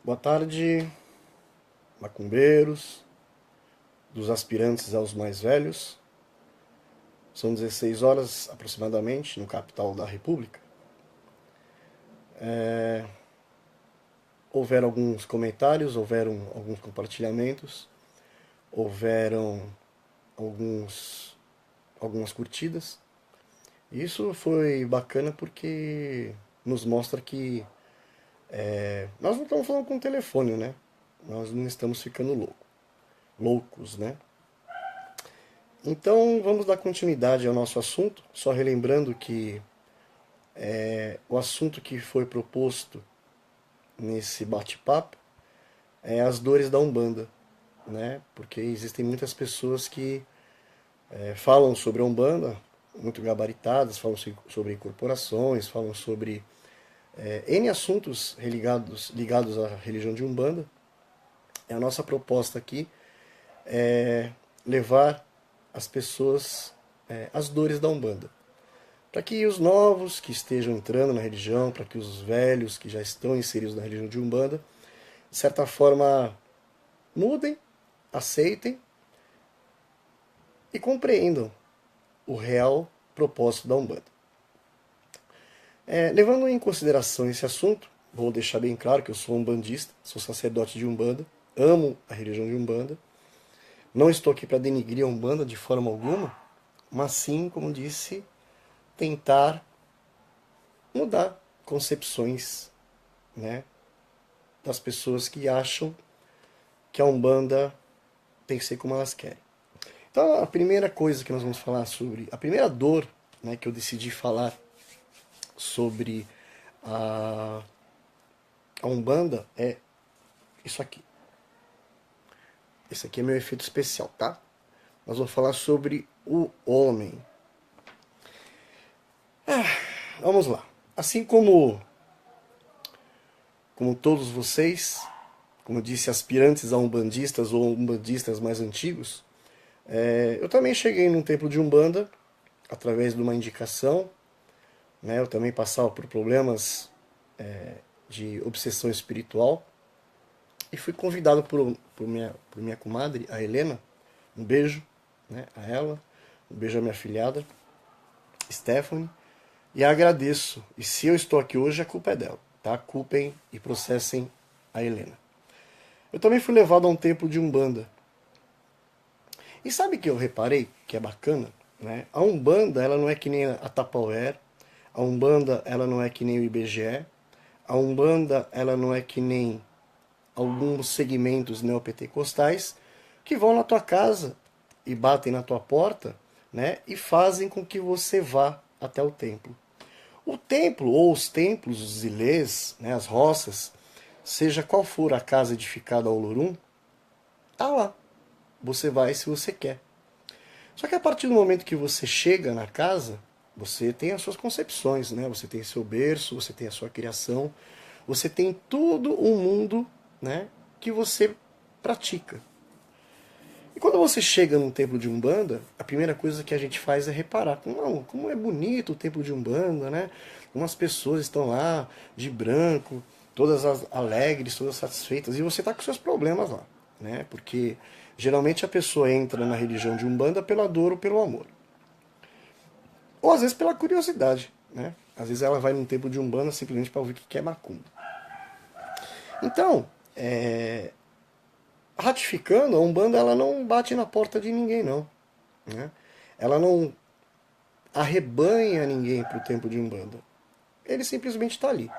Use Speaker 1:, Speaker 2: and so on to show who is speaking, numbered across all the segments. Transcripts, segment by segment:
Speaker 1: Boa tarde, macumbeiros, dos aspirantes aos mais velhos. São 16 horas aproximadamente no capital da República. Houveram alguns comentários, houveram alguns compartilhamentos, houveram algumas curtidas. E isso foi bacana porque nos mostra que nós não estamos falando com o telefone, né? Nós não estamos ficando loucos, né? Então vamos dar continuidade ao nosso assunto, só relembrando que o assunto que foi proposto nesse bate-papo é as dores da Umbanda, né? Porque existem muitas pessoas que falam sobre a Umbanda, muito gabaritadas, falam sobre incorporações, falam sobre N assuntos ligados à religião de Umbanda. A nossa proposta aqui é levar as pessoas as dores da Umbanda. Para que os novos que estejam entrando na religião, para que os velhos que já estão inseridos na religião de Umbanda, de certa forma mudem, aceitem e compreendam o real propósito da Umbanda. Levando em consideração esse assunto, vou deixar bem claro que eu sou umbandista, sou sacerdote de Umbanda, amo a religião de Umbanda. Não estou aqui para denigrir a Umbanda de forma alguma, mas sim, como disse, tentar mudar concepções, né, das pessoas que acham que a Umbanda tem que ser como elas querem. Então, a primeira coisa que nós vamos falar sobre, a primeira dor, né, que eu decidi falar sobre a Umbanda é isso aqui. Esse aqui é meu efeito especial, tá? Nós vamos falar sobre o homem. Vamos lá. Assim como todos vocês, como eu disse, aspirantes a umbandistas ou umbandistas mais antigos, eu também cheguei num templo de Umbanda através de uma indicação, né? Eu também passava por problemas de obsessão espiritual e fui convidado por minha comadre, a Helena. Um beijo, né, a ela, um beijo à minha afilhada, Stephanie, e agradeço. E se eu estou aqui hoje, a culpa é dela, tá? Culpem e processem a Helena. Eu também fui levado a um templo de Umbanda. E sabe que eu reparei que é bacana? Né? A Umbanda, ela não é que nem a Tupperware, a Umbanda, ela não é que nem o IBGE, a Umbanda, ela não é que nem alguns segmentos neopentecostais que vão na tua casa e batem na tua porta, né, e fazem com que você vá até o templo. O templo, ou os templos, os ilês, né, as roças, seja qual for a casa edificada ao Olorum, tá lá. Você vai se você quer. Só que a partir do momento que você chega na casa, você tem as suas concepções, né? Você tem seu berço, você tem a sua criação, você tem todo um mundo, né, que você pratica. E quando você chega num templo de Umbanda, a primeira coisa que a gente faz é reparar como é bonito o templo de Umbanda, né? Como as pessoas estão lá de branco, todas alegres, todas satisfeitas, e você está com seus problemas lá, né? Porque geralmente a pessoa entra na religião de Umbanda pela dor ou pelo amor. Ou às vezes pela curiosidade, né? Às vezes ela vai num templo de Umbanda simplesmente para ouvir o que é macumba. Então, ratificando, a Umbanda ela não bate na porta de ninguém, não. Né? Ela não arrebanha ninguém para o templo de Umbanda. Ele simplesmente está ali,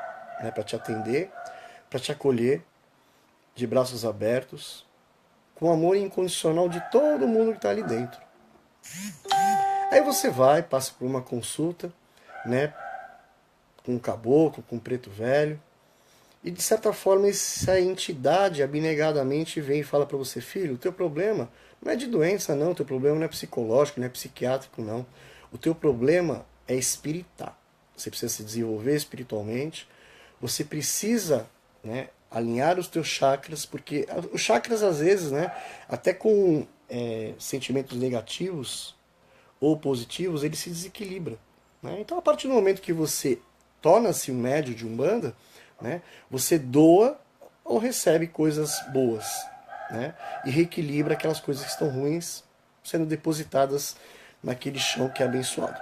Speaker 1: né, para te atender, para te acolher, de braços abertos, com amor incondicional de todo mundo que está ali dentro. Aí você vai, passa por uma consulta, né, com um caboclo, com um preto velho, e de certa forma essa entidade abnegadamente vem e fala para você: filho, o teu problema não é de doença não, o teu problema não é psicológico, não é psiquiátrico não. O teu problema é espiritual. Você precisa se desenvolver espiritualmente, você precisa, né, alinhar os teus chakras, porque os chakras às vezes, né, até com sentimentos negativos ou positivos, ele se desequilibra. Né? Então a partir do momento que você torna-se um médium de Umbanda, né, você doa ou recebe coisas boas, né? E reequilibra aquelas coisas que estão ruins sendo depositadas naquele chão que é abençoado.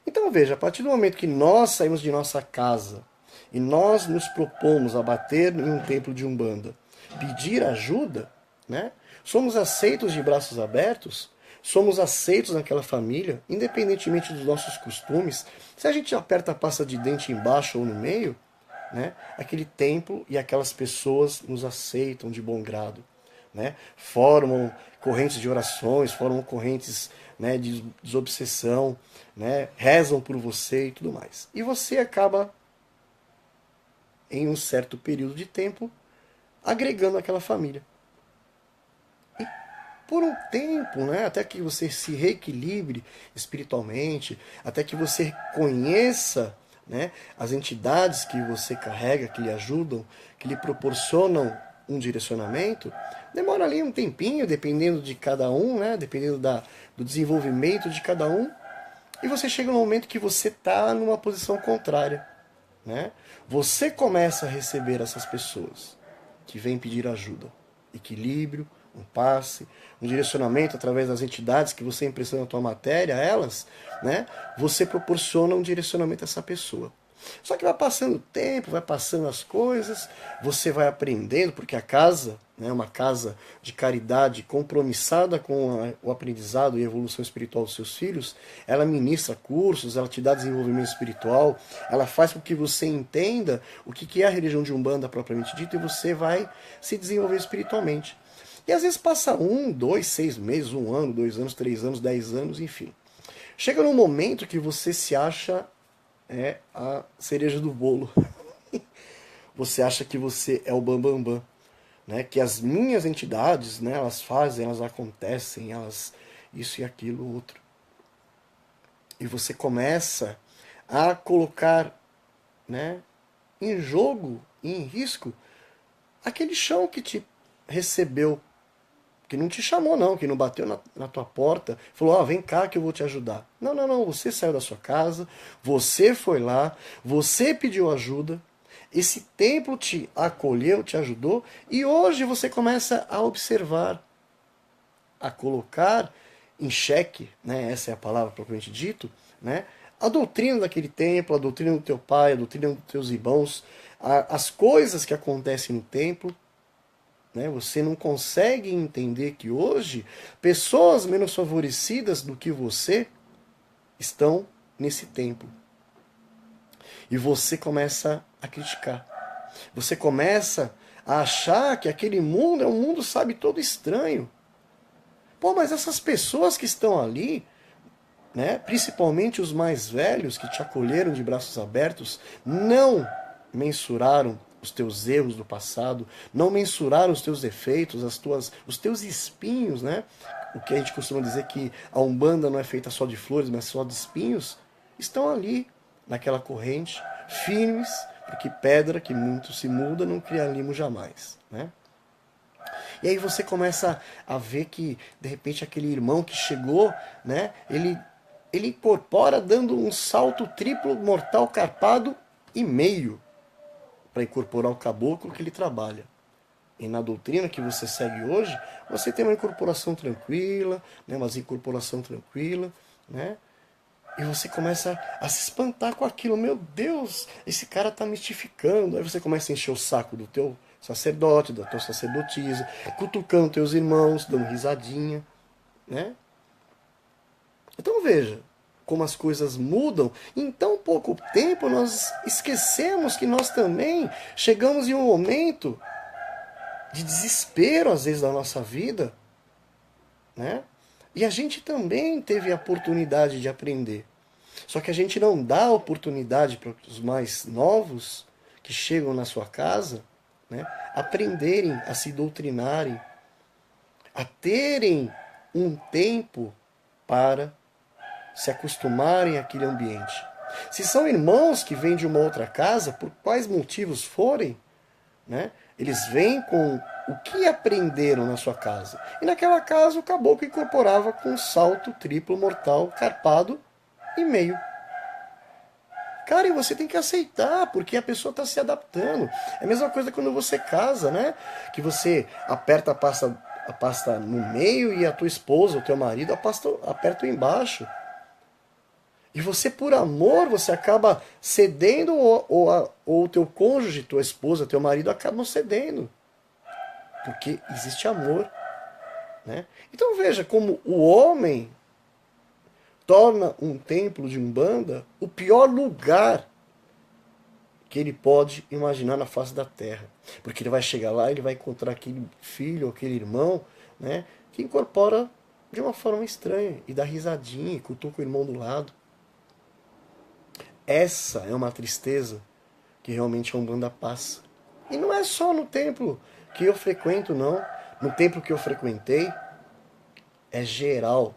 Speaker 1: Então veja, a partir do momento que nós saímos de nossa casa e nós nos propomos a bater em um templo de Umbanda, pedir ajuda, né? Somos aceitos de braços abertos, somos aceitos naquela família, independentemente dos nossos costumes. Se a gente aperta a pasta de dente embaixo ou no meio, né? Aquele templo e aquelas pessoas nos aceitam de bom grado, né? Formam correntes de orações, formam correntes, né, de desobsessão, né? Rezam por você e tudo mais. E você acaba, em um certo período de tempo, agregando aquela família. E por um tempo, né, até que você se reequilibre espiritualmente, até que você conheça, né, as entidades que você carrega, que lhe ajudam, que lhe proporcionam um direcionamento, demora ali um tempinho, dependendo de cada um, né, dependendo do desenvolvimento de cada um, e você chega no momento que você está numa posição contrária, né? Você começa a receber essas pessoas que vêm pedir ajuda, equilíbrio, um passe, um direcionamento através das entidades que você impressiona a tua matéria, elas, né? Você proporciona um direcionamento a essa pessoa. Só que vai passando o tempo, vai passando as coisas, você vai aprendendo, porque a casa, né, uma casa de caridade compromissada com o aprendizado e a evolução espiritual dos seus filhos, ela ministra cursos, ela te dá desenvolvimento espiritual, ela faz com que você entenda o que é a religião de Umbanda propriamente dita e você vai se desenvolver espiritualmente. E às vezes passa 1, 2, 6 meses, 1 ano, 2 anos, 3 anos, 10 anos, enfim. Chega num momento que você se acha a cereja do bolo. Você acha que você é o bambambam, bam, bam, né? Que as minhas entidades, né, elas fazem, elas acontecem, elas isso e aquilo, outro. E você começa a colocar, né, em jogo, em risco, aquele chão que te recebeu, que não te chamou não, que não bateu na tua porta, falou, ó, vem cá que eu vou te ajudar. Não, não, não, você saiu da sua casa, você foi lá, você pediu ajuda, esse templo te acolheu, te ajudou, e hoje você começa a observar, a colocar em xeque, né, essa é a palavra propriamente dito, né, a doutrina daquele templo, a doutrina do teu pai, a doutrina dos teus irmãos, as coisas que acontecem no templo, né? Você não consegue entender que hoje pessoas menos favorecidas do que você estão nesse templo. E você começa a criticar. Você começa a achar que aquele mundo é um mundo, sabe, todo estranho. Pô, mas essas pessoas que estão ali, né, principalmente os mais velhos que te acolheram de braços abertos, não mensuraram os teus erros do passado, não mensuraram os teus defeitos, os teus espinhos, né? O que a gente costuma dizer que a Umbanda não é feita só de flores, mas só de espinhos, estão ali, naquela corrente, firmes, porque pedra que muito se muda não cria limo jamais, né? E aí você começa a ver que, de repente, aquele irmão que chegou, né? Ele incorpora dando um salto triplo mortal carpado e meio para incorporar o caboclo que ele trabalha. E na doutrina que você segue hoje, você tem uma incorporação tranquila, né, uma incorporação tranquila, né? E você começa a se espantar com aquilo. Meu Deus, esse cara está mistificando. Aí você começa a encher o saco do teu sacerdote, da tua sacerdotisa, cutucando teus irmãos, dando risadinha, né? Então veja como as coisas mudam. Em tão pouco tempo nós esquecemos que nós também chegamos em um momento de desespero, às vezes, da nossa vida, né? E a gente também teve a oportunidade de aprender. Só que a gente não dá oportunidade para os mais novos que chegam na sua casa, né, aprenderem a se doutrinarem, a terem um tempo para se acostumarem àquele ambiente. Se são irmãos que vêm de uma outra casa, por quais motivos forem, né, eles vêm com o que aprenderam na sua casa. E naquela casa o caboclo incorporava com um salto triplo mortal, carpado e meio. Cara, e você tem que aceitar, porque a pessoa está se adaptando. É a mesma coisa quando você casa, né? Que você aperta a pasta no meio e a tua esposa, o teu marido, aperta embaixo. E você, por amor, você acaba cedendo, ou o teu cônjuge, tua esposa, teu marido acabam cedendo. Porque existe amor. Né? Então veja como o homem torna um templo de Umbanda o pior lugar que ele pode imaginar na face da terra. Porque ele vai chegar lá e ele vai encontrar aquele filho, aquele irmão, né, que incorpora de uma forma estranha e dá risadinha e cutuca o irmão do lado. Essa é uma tristeza que realmente a Umbanda passa. E não é só no templo que eu frequento, não. No templo que eu frequentei, é geral.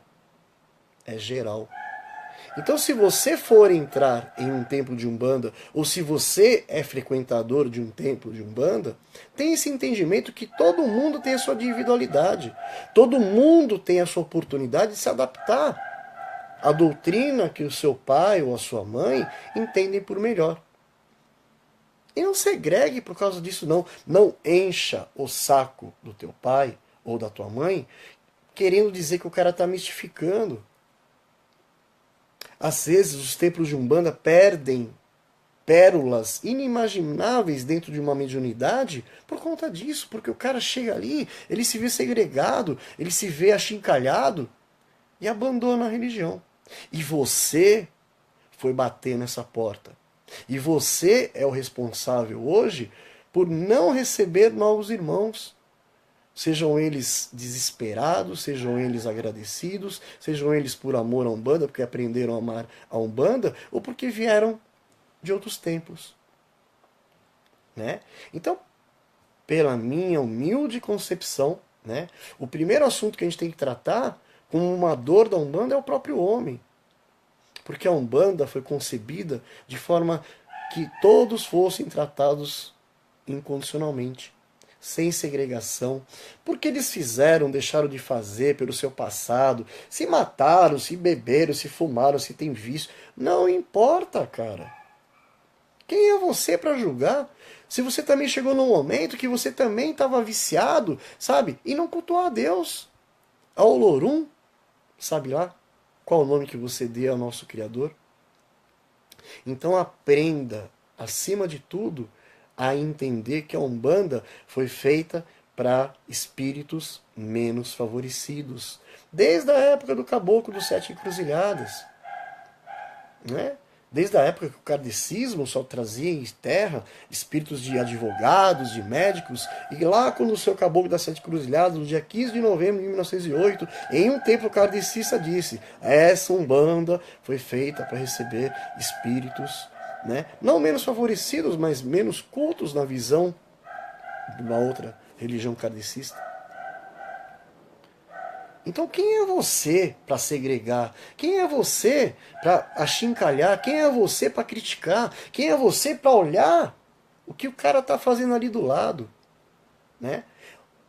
Speaker 1: É geral. Então, se você for entrar em um templo de Umbanda, ou se você é frequentador de um templo de Umbanda, tem esse entendimento que todo mundo tem a sua individualidade. Todo mundo tem a sua oportunidade de se adaptar à doutrina que o seu pai ou a sua mãe entendem por melhor. E não segregue por causa disso, não. Não encha o saco do teu pai ou da tua mãe querendo dizer que o cara está mistificando. Às vezes os templos de Umbanda perdem pérolas inimagináveis dentro de uma mediunidade por conta disso, porque o cara chega ali, ele se vê segregado, ele se vê achincalhado e abandona a religião. E você foi bater nessa porta. E você é o responsável hoje por não receber novos irmãos. Sejam eles desesperados, sejam eles agradecidos, sejam eles por amor à Umbanda, porque aprenderam a amar a Umbanda, ou porque vieram de outros templos. Né? Então, pela minha humilde concepção, né, o primeiro assunto que a gente tem que tratar como uma dor da Umbanda é o próprio homem. Porque a Umbanda foi concebida de forma que todos fossem tratados incondicionalmente, sem segregação. Porque eles fizeram, deixaram de fazer pelo seu passado, se mataram, se beberam, se fumaram, se tem vício. Não importa, cara. Quem é você para julgar? Se você também chegou num momento que você também estava viciado, sabe? E não cultuou a Deus. A Olorum, sabe lá? Qual o nome que você dê ao nosso Criador? Então aprenda, acima de tudo, a entender que a Umbanda foi feita para espíritos menos favorecidos. Desde a época do Caboclo dos Sete Encruzilhadas. Né? Desde a época que o kardecismo só trazia em terra espíritos de advogados, de médicos, e lá quando o seu Caboclo das Sete Encruzilhadas, no dia 15 de novembro de 1908, em um templo kardecista disse: essa Umbanda foi feita para receber espíritos, né, não menos favorecidos, mas menos cultos na visão de uma outra religião kardecista. Então quem é você para segregar? Quem é você para achincalhar? Quem é você para criticar? Quem é você para olhar o que o cara está fazendo ali do lado? Né?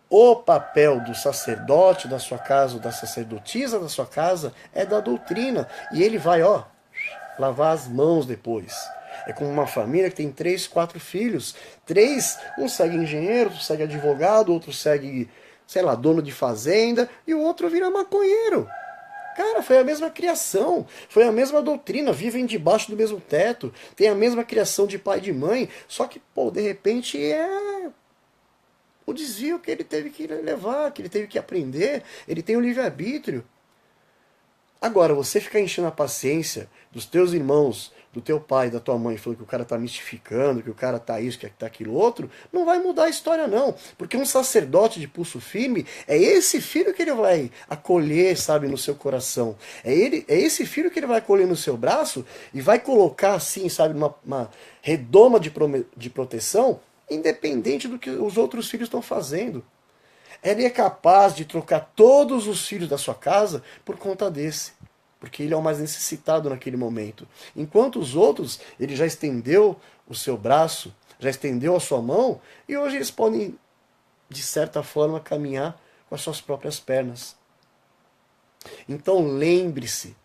Speaker 1: O papel do sacerdote da sua casa, ou da sacerdotisa da sua casa, é da doutrina. E ele vai, lavar as mãos depois. É como uma família que tem 3, 4 filhos. 3, um segue engenheiro, outro segue advogado, outro segue, sei lá, dono de fazenda, e o outro vira maconheiro. Cara, foi a mesma criação, foi a mesma doutrina, vivem debaixo do mesmo teto, tem a mesma criação de pai e de mãe, só que, de repente é o desvio que ele teve que levar, que ele teve que aprender, ele tem o livre-arbítrio. Agora, você ficar enchendo a paciência dos teus irmãos, do teu pai, da tua mãe, falando que o cara tá mistificando, que o cara tá isso, que tá aquilo outro, não vai mudar a história não. Porque um sacerdote de pulso firme, é esse filho que ele vai acolher, sabe, no seu coração. É esse filho que ele vai acolher no seu braço e vai colocar assim, sabe, uma redoma de proteção, independente do que os outros filhos estão fazendo. Ele é capaz de trocar todos os filhos da sua casa por conta desse. Porque ele é o mais necessitado naquele momento. Enquanto os outros, ele já estendeu o seu braço, já estendeu a sua mão, e hoje eles podem, de certa forma, caminhar com as suas próprias pernas. Então lembre-se,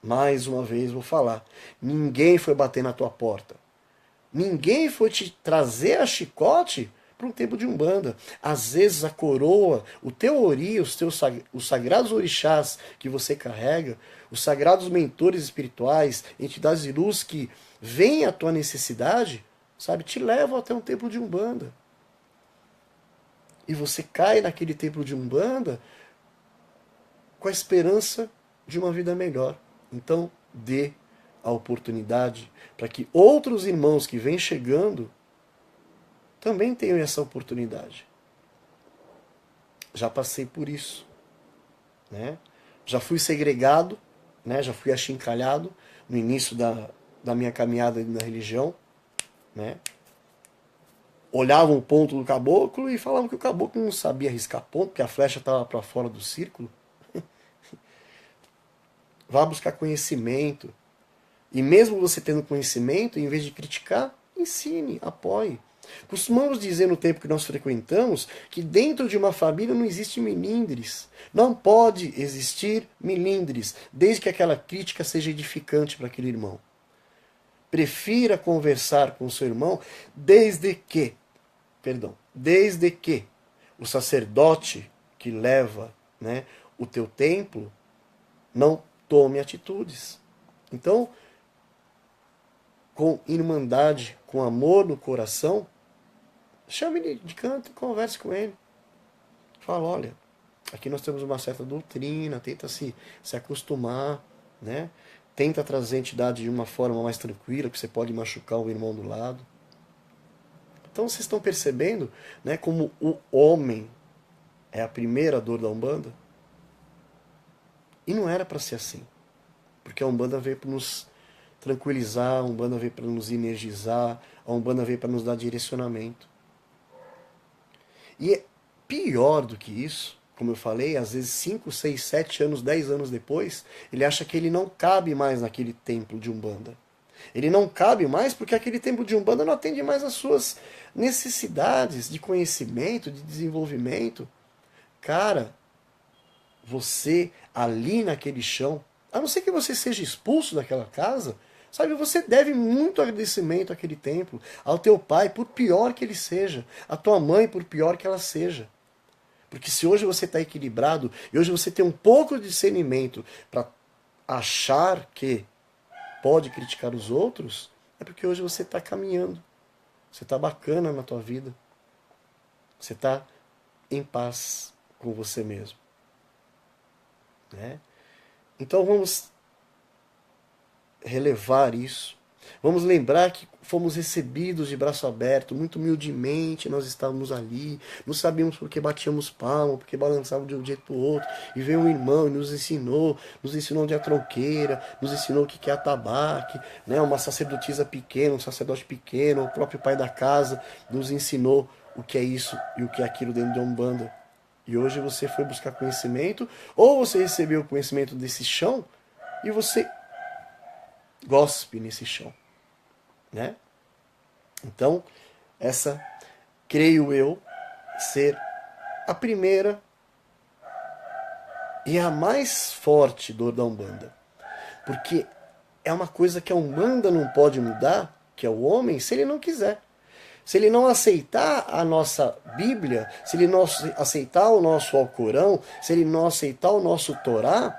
Speaker 1: Mais uma vez vou falar. Ninguém foi bater na tua porta. Ninguém foi te trazer a chicote para um templo de Umbanda. Às vezes a coroa, o teu ori, os sagrados orixás que você carrega, os sagrados mentores espirituais, entidades de luz que veem a tua necessidade, sabe, te levam até um templo de Umbanda. E você cai naquele templo de Umbanda com a esperança de uma vida melhor. Então, dê a oportunidade para que outros irmãos que vêm chegando também tenham essa oportunidade. Já passei por isso, né? Já fui segregado, né? Já fui achincalhado no início da minha caminhada na religião, né? Olhavam o ponto do caboclo e falavam que o caboclo não sabia riscar ponto, que a flecha estava para fora do círculo. Vá buscar conhecimento. E mesmo você tendo conhecimento, em vez de criticar, ensine, apoie. Costumamos dizer no tempo que nós frequentamos que dentro de uma família não existe milindres. Não pode existir milindres, desde que aquela crítica seja edificante para aquele irmão. Prefira conversar com o seu irmão desde que o sacerdote que leva, né, o teu templo não tome atitudes. Então, com irmandade, com amor no coração, chame ele de canto e converse com ele. Fala, olha, aqui nós temos uma certa doutrina, tenta se acostumar, né? Tenta trazer a entidade de uma forma mais tranquila, que você pode machucar o irmão do lado. Então vocês estão percebendo, né, como o homem é a primeira dor da Umbanda? E não era para ser assim. Porque a Umbanda veio para nos tranquilizar, a Umbanda veio para nos energizar, a Umbanda veio para nos dar direcionamento. E é pior do que isso, como eu falei, às vezes 5, 6, 7 anos, 10 anos depois, ele acha que ele não cabe mais naquele templo de Umbanda. Ele não cabe mais porque aquele templo de Umbanda não atende mais às suas necessidades de conhecimento, de desenvolvimento. Cara, você ali naquele chão, a não ser que você seja expulso daquela casa, sabe, você deve muito agradecimento àquele templo, ao teu pai, por pior que ele seja, à tua mãe, por pior que ela seja. Porque se hoje você está equilibrado, e hoje você tem um pouco de discernimento para achar que pode criticar os outros, é porque hoje você está caminhando. Você está bacana na tua vida. Você está em paz com você mesmo. Né? Então vamos relevar isso. Vamos lembrar que fomos recebidos de braço aberto, muito humildemente nós estávamos ali, não sabíamos porque batíamos palma, porque balançávamos de um jeito para o outro, e veio um irmão e nos ensinou onde é a tronqueira, nos ensinou o que é atabaque, né? Uma sacerdotisa pequena, um sacerdote pequeno, o próprio pai da casa nos ensinou o que é isso e o que é aquilo dentro de Umbanda. E hoje você foi buscar conhecimento, ou você recebeu o conhecimento desse chão, e você gospe nesse chão, né? Então, essa, creio eu, ser a primeira e a mais forte dor da Umbanda. Porque é uma coisa que a Umbanda não pode mudar, que é o homem, se ele não quiser. Se ele não aceitar a nossa Bíblia, se ele não aceitar o nosso Alcorão, se ele não aceitar o nosso Torá,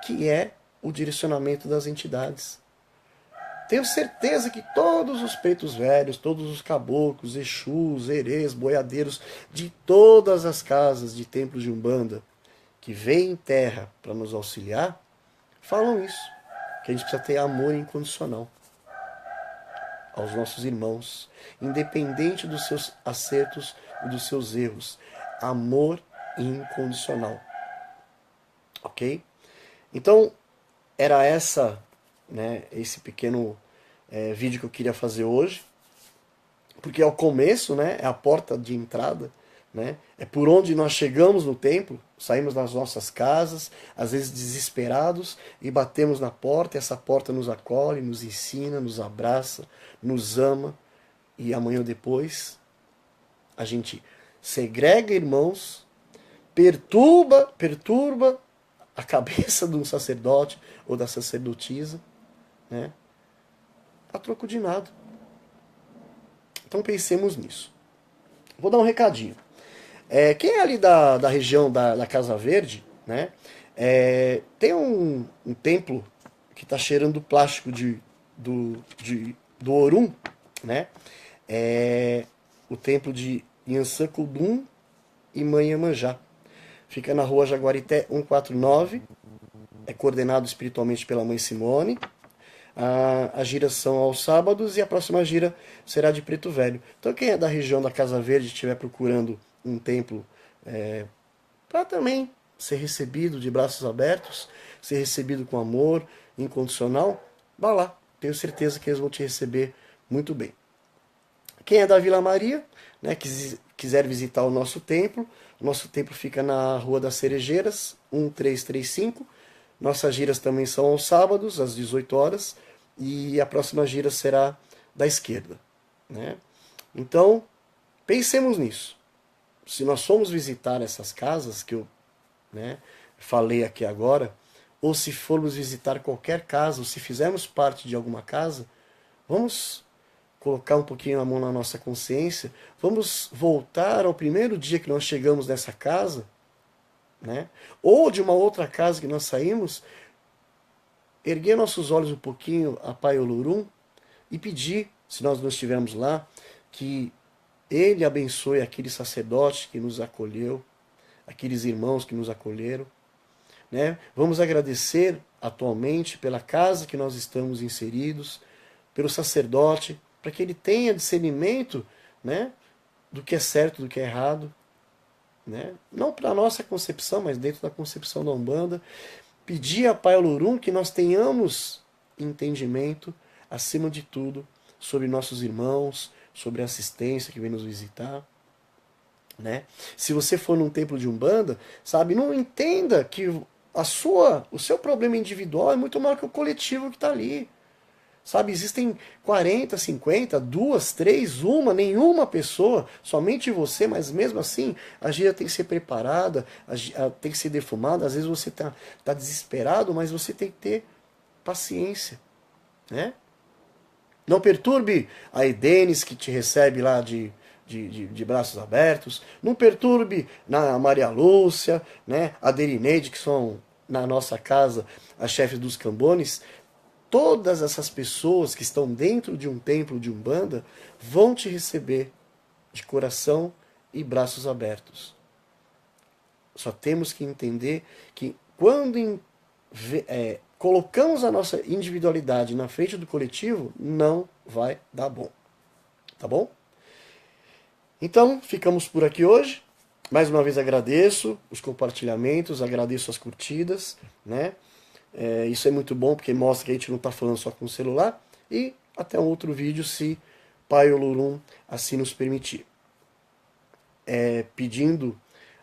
Speaker 1: que é o direcionamento das entidades. Tenho certeza que todos os pretos velhos, todos os caboclos, exus, erês, boiadeiros, de todas as casas de templos de Umbanda, que vêm em terra para nos auxiliar, falam isso, que a gente precisa ter amor incondicional aos nossos irmãos, independente dos seus acertos e dos seus erros. Amor incondicional. Ok? Então, era esse pequeno vídeo que eu queria fazer hoje, porque é o começo, né, é a porta de entrada, né, é por onde nós chegamos no templo, saímos das nossas casas, às vezes desesperados, e batemos na porta, e essa porta nos acolhe, nos ensina, nos abraça, nos ama, e amanhã ou depois a gente segrega irmãos, perturba a cabeça de um sacerdote ou da sacerdotisa, né? A troco de nada. Então pensemos nisso. Vou dar um recadinho. Quem é ali da região da Casa Verde, né? Tem um templo que está cheirando plástico do Orum, né? O templo de Yansan Kudum e Mãe Iemanjá. Fica na rua Jaguarité 149, é coordenado espiritualmente pela Mãe Simone. As giras são aos sábados e a próxima gira será de Preto Velho. Então quem é da região da Casa Verde estiver procurando um templo para também ser recebido de braços abertos, ser recebido com amor incondicional, vá lá. Tenho certeza que eles vão te receber muito bem. Quem é da Vila Maria, né, quiser visitar o nosso templo fica na Rua das Cerejeiras, 1335. Nossas giras também são aos sábados, às 18 horas, e a próxima gira será da esquerda, né? Então, pensemos nisso. Se nós formos visitar essas casas que eu, né, falei aqui agora, ou se formos visitar qualquer casa, ou se fizermos parte de alguma casa, vamos colocar um pouquinho a mão na nossa consciência, vamos voltar ao primeiro dia que nós chegamos nessa casa, né? Ou de uma outra casa que nós saímos, erguer nossos olhos um pouquinho a Pai Olorum e pedir, se nós não estivermos lá, que Ele abençoe aquele sacerdote que nos acolheu, aqueles irmãos que nos acolheram, né? Vamos agradecer atualmente pela casa que nós estamos inseridos, pelo sacerdote, para que ele tenha discernimento, né, do que é certo, do que é errado, né? Não para a nossa concepção, mas dentro da concepção da Umbanda. Pedir a Pai Olorum que nós tenhamos entendimento, acima de tudo, sobre nossos irmãos, sobre a assistência que vem nos visitar, né? Se você for num templo de Umbanda, sabe, não entenda que o seu problema individual é muito maior que o coletivo que está ali. Sabe, existem 40, 50, duas, três, nenhuma pessoa, somente você, mas mesmo assim a gira tem que ser preparada, tem que ser defumada. Às vezes você tá desesperado, mas você tem que ter paciência, né? Não perturbe a Edenes que te recebe lá de braços abertos, não perturbe a Maria Lúcia, né? A Derineide, que são na nossa casa as chefes dos cambones. Todas essas pessoas que estão dentro de um templo de Umbanda vão te receber de coração e braços abertos. Só temos que entender que quando colocamos a nossa individualidade na frente do coletivo, não vai dar bom. Tá bom? Então, ficamos por aqui hoje. Mais uma vez agradeço os compartilhamentos, agradeço as curtidas, né? Isso é muito bom porque mostra que a gente não está falando só com o celular. E até um outro vídeo, se Pai Olorum assim nos permitir. Pedindo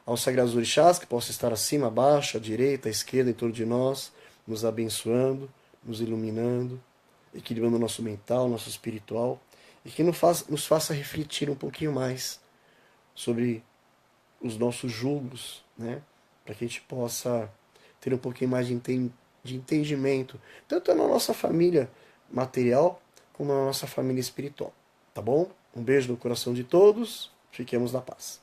Speaker 1: aos sagrados orixás que possa estar acima, abaixo, à direita, à esquerda, em torno de nós, nos abençoando, nos iluminando, equilibrando o nosso mental, nosso espiritual, e que nos faça refletir um pouquinho mais sobre os nossos julgos, né? Para que a gente possa ter um pouquinho mais de entendimento, tanto na nossa família material, como na nossa família espiritual. Tá bom? Um beijo no coração de todos, fiquemos na paz.